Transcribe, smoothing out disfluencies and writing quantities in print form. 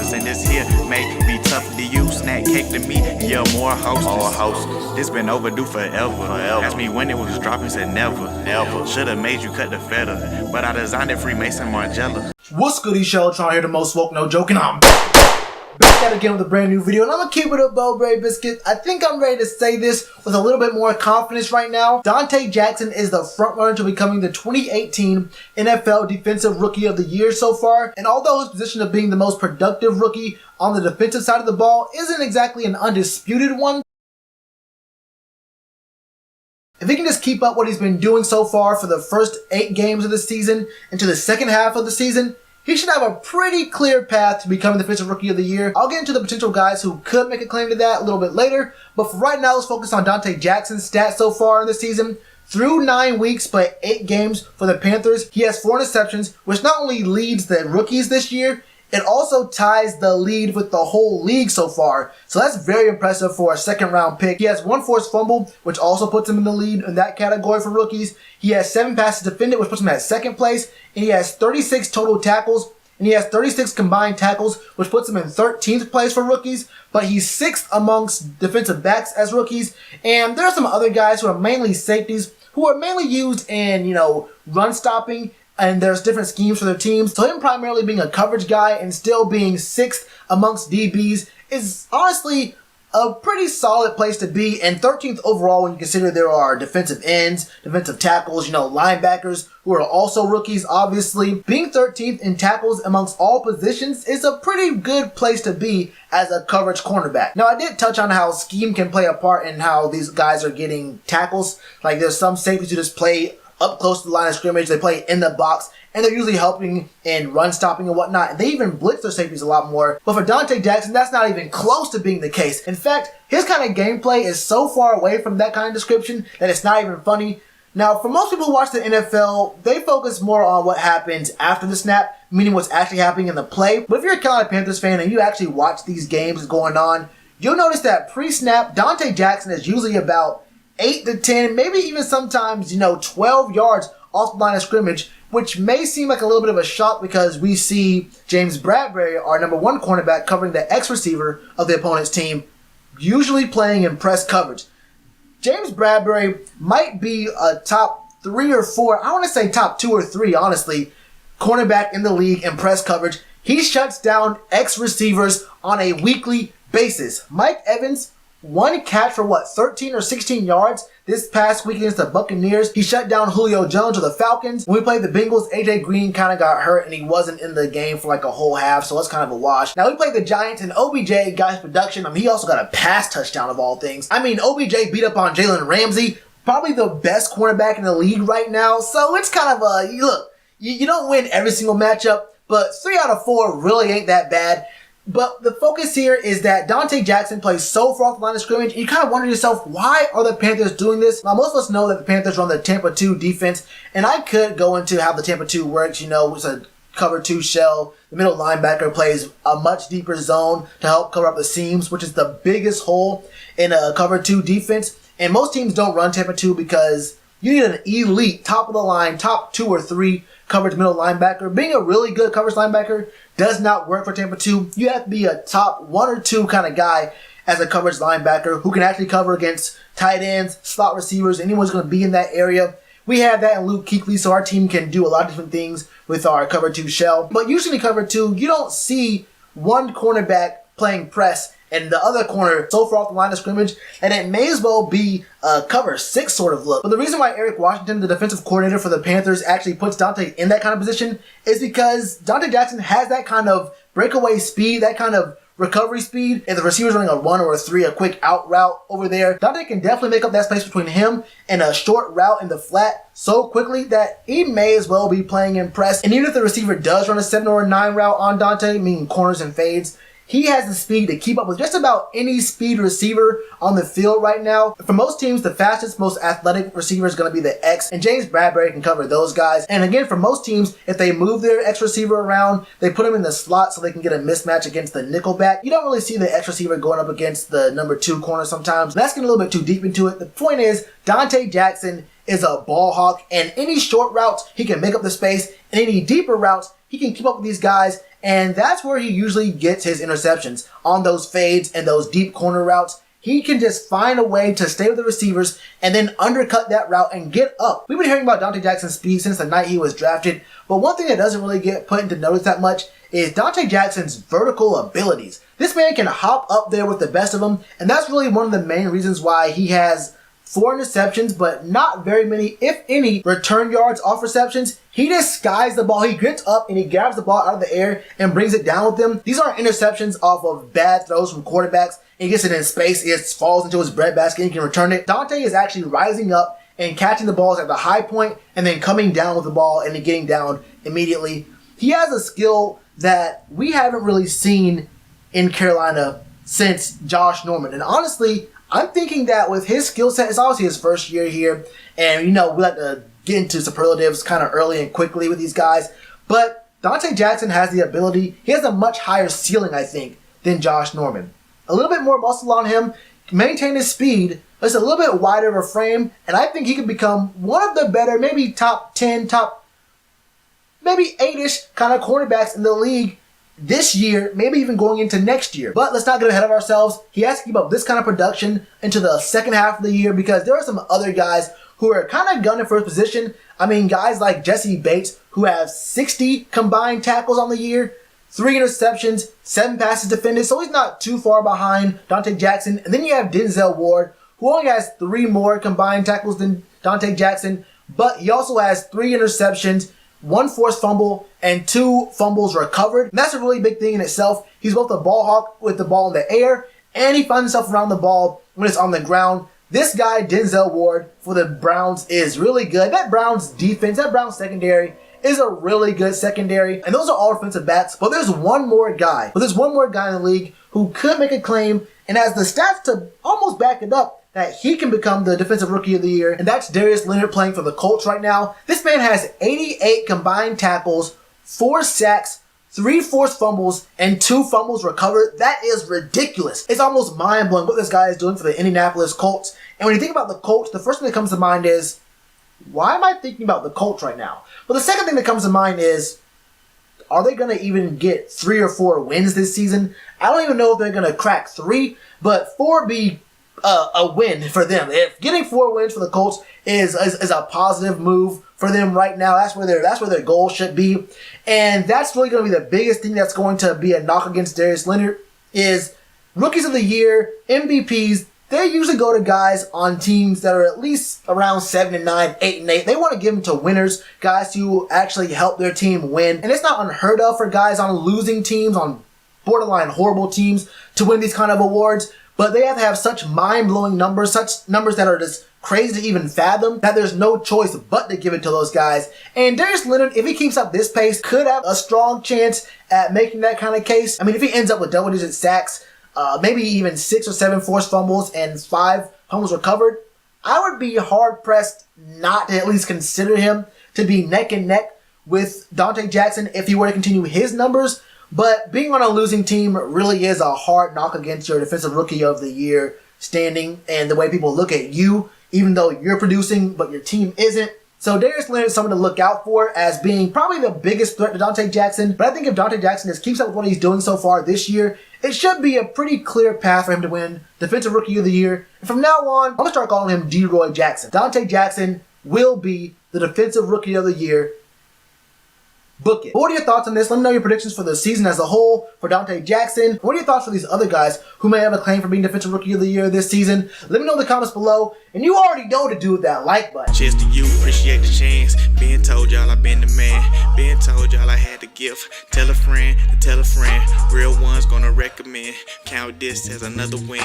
hostess, and this here may be tough to you. Snack cake to me, yeah, more hostess. This been overdue forever. Asked me when it was dropping, said never. Should've made you cut the feta, but I designed it Freemason Margiela. What's good, Shellitronnn here, the most woke, no joking. I'm back at again with a brand new video, and I'm gonna keep it a Bowberry biscuit. I think I'm ready to say this with a little bit more confidence right now. Donte Jackson is the front runner to becoming the 2018 NFL Defensive Rookie of the Year so far, and although his position of being the most productive rookie on the defensive side of the ball isn't exactly an undisputed one, if he can just keep up what he's been doing so far for the first 8 games of the season into the second half of the season, he should have a pretty clear path to becoming the Defensive Rookie of the Year. I'll get into the potential guys who could make a claim to that a little bit later, but for right now, let's focus on Donte Jackson's stats so far in the season. Through 9 weeks, but 8 games for the Panthers, he has 4 interceptions, which not only leads the rookies this year, it also ties the lead with the whole league so far. So that's very impressive for a second round pick. He has 1 forced fumble, which also puts him in the lead in that category for rookies. He has 7 passes defended, which puts him at 2nd place. And he has 36 total tackles. And he has 36 combined tackles, which puts him in 13th place for rookies. But he's 6th amongst defensive backs as rookies. And there are some other guys who are mainly safeties, who are mainly used in, run stopping. And there's different schemes for their teams. So him primarily being a coverage guy and still being 6th amongst DBs is honestly a pretty solid place to be, and 13th overall when you consider there are defensive ends, defensive tackles, linebackers who are also rookies, obviously. Being 13th in tackles amongst all positions is a pretty good place to be as a coverage cornerback. Now, I did touch on how scheme can play a part in how these guys are getting tackles. Like, there's some safeties who just play up close to the line of scrimmage, they play in the box, and they're usually helping in run stopping and whatnot. And they even blitz their safeties a lot more. But for Donte Jackson, that's not even close to being the case. In fact, his kind of gameplay is so far away from that kind of description that it's not even funny. Now, for most people who watch the NFL, they focus more on what happens after the snap, meaning what's actually happening in the play. But if you're a Carolina Panthers fan and you actually watch these games going on, you'll notice that pre-snap, Donte Jackson is usually about 8 to 10, maybe even sometimes, 12 yards off the line of scrimmage, which may seem like a little bit of a shock because we see James Bradbury, our number 1 cornerback, covering the X-receiver of the opponent's team, usually playing in press coverage. James Bradbury might be a top 3 or 4, I want to say top 2 or 3, honestly, cornerback in the league in press coverage. He shuts down X-receivers on a weekly basis. Mike Evans, 1 catch for 13 or 16 yards this past week against the Buccaneers. He shut down Julio Jones of the Falcons. When we played the Bengals, AJ Green kind of got hurt and he wasn't in the game for a whole half, so it's kind of a wash. Now we played the Giants and OBJ got his production. He also got a pass touchdown of all things. OBJ beat up on Jalen Ramsey, probably the best cornerback in the league right now. So it's kind of a, look, you don't win every single matchup, but 3 out of 4 really ain't that bad. But the focus here is that Donte Jackson plays so far off the line of scrimmage, and you kind of wonder to yourself, why are the Panthers doing this? Now, most of us know that the Panthers run the Tampa 2 defense, and I could go into how the Tampa 2 works. It's a cover 2 shell. The middle linebacker plays a much deeper zone to help cover up the seams, which is the biggest hole in a cover 2 defense. And most teams don't run Tampa 2 because you need an elite, top of the line, top 2 or 3 coverage middle linebacker. Being a really good coverage linebacker does not work for Tampa 2. You have to be a top 1 or 2 kind of guy as a coverage linebacker who can actually cover against tight ends, slot receivers, anyone's going to be in that area. We have that in Luke Kuechly, so our team can do a lot of different things with our cover 2 shell. But usually in cover 2, you don't see one cornerback playing press and the other corner so far off the line of scrimmage, and it may as well be a cover 6 sort of look. But the reason why Eric Washington, the defensive coordinator for the Panthers, actually puts Donte in that kind of position is because Donte Jackson has that kind of breakaway speed, that kind of recovery speed. If the receiver's running a 1 or a 3, a quick out route over there, Donte can definitely make up that space between him and a short route in the flat so quickly that he may as well be playing in press. And even if the receiver does run a 7 or a 9 route on Donte, meaning corners and fades, he has the speed to keep up with just about any speed receiver on the field right now. For most teams, the fastest, most athletic receiver is going to be the X, and James Bradbury can cover those guys. And again, for most teams, if they move their X receiver around, they put him in the slot so they can get a mismatch against the nickelback. You don't really see the X receiver going up against the number 2 corner sometimes. That's getting a little bit too deep into it. The point is, Donte Jackson is a ball hawk, and any short routes, he can make up the space, and any deeper routes, he can keep up with these guys and that's where he usually gets his interceptions, on those fades and those deep corner routes. He can just find a way to stay with the receivers and then undercut that route and get up. We've been hearing about Donte Jackson's speed since the night he was drafted, but one thing that doesn't really get put into notice that much is Donte Jackson's vertical abilities. This man can hop up there with the best of them, and that's really one of the main reasons why he has 4 interceptions, but not very many, if any, return yards off receptions. He just skies the ball. He gets up and he grabs the ball out of the air and brings it down with him. These aren't interceptions off of bad throws from quarterbacks. He gets it in space. It falls into his breadbasket and he can return it. Donte is actually rising up and catching the balls at the high point and then coming down with the ball and then getting down immediately. He has a skill that we haven't really seen in Carolina since Josh Norman. And honestly, I'm thinking that with his skill set, it's obviously his first year here, and we like to get into superlatives kind of early and quickly with these guys, but Donte Jackson has the ability, he has a much higher ceiling, I think, than Josh Norman. A little bit more muscle on him, maintain his speed, but it's a little bit wider of a frame, and I think he can become one of the better, maybe top 10, maybe 8-ish kind of cornerbacks in the league this year, maybe even going into next year. But let's not get ahead of ourselves. He has to keep up this kind of production into the second half of the year because there are some other guys who are kind of gunning for his position. I mean, guys like Jesse Bates, who have 60 combined tackles on the year, 3 interceptions, 7 passes defended, so he's not too far behind Donte Jackson. And then you have Denzel Ward, who only has 3 more combined tackles than Donte Jackson, but he also has 3 interceptions, 1 forced fumble, and 2 fumbles recovered. And that's a really big thing in itself. He's both a ball hawk with the ball in the air, and he finds himself around the ball when it's on the ground. This guy, Denzel Ward, for the Browns is really good. That Browns defense, that Browns secondary is a really good secondary. And those are all defensive backs. But there's one more guy. in the league who could make a claim and has the stats to almost back it up that he can become the Defensive Rookie of the Year, and that's Darius Leonard playing for the Colts right now. This man has 88 combined tackles, 4 sacks, 3 forced fumbles, and 2 fumbles recovered. That is ridiculous. It's almost mind-blowing what this guy is doing for the Indianapolis Colts. And when you think about the Colts, the first thing that comes to mind is, why am I thinking about the Colts right now? But the second thing that comes to mind is, are they going to even get 3 or 4 wins this season? I don't even know if they're going to crack 3, but 4 would be a win for them. If getting 4 wins for the Colts is a positive move for them right now, that's where their goal should be. And that's really going to be the biggest thing that's going to be a knock against Darius Leonard is Rookies of the Year, MVPs. They usually go to guys on teams that are at least around 7-9, 8-8. They want to give them to winners, guys who actually help their team win. And it's not unheard of for guys on losing teams, on borderline horrible teams, to win these kind of awards. But they have to have such mind-blowing numbers, such numbers that are just crazy to even fathom, that there's no choice but to give it to those guys. And Darius Leonard, if he keeps up this pace, could have a strong chance at making that kind of case. I mean, if he ends up with double-digit sacks, maybe even 6 or 7 forced fumbles and 5 fumbles recovered, I would be hard-pressed not to at least consider him to be neck and neck with Donte Jackson if he were to continue his numbers. But being on a losing team really is a hard knock against your Defensive Rookie of the Year standing and the way people look at you, even though you're producing but your team isn't. So Darius Leonard is someone to look out for as being probably the biggest threat to Donte Jackson. But I think if Donte Jackson just keeps up with what he's doing so far this year, it should be a pretty clear path for him to win Defensive Rookie of the Year. And from now on, I'm going to start calling him D-Roy Jackson. Donte Jackson will be the Defensive Rookie of the Year. Book it. But what are your thoughts on this? Let me know your predictions for the season as a whole for Donte Jackson. What are your thoughts for these other guys who may have a claim for being Defensive Rookie of the Year this season? Let me know in the comments below. And you already know to do with that like button. Cheers to you, appreciate the chance. Being told y'all I been the man. Being told y'all I had the gift. Tell a friend, real ones gonna recommend. Count this as another win.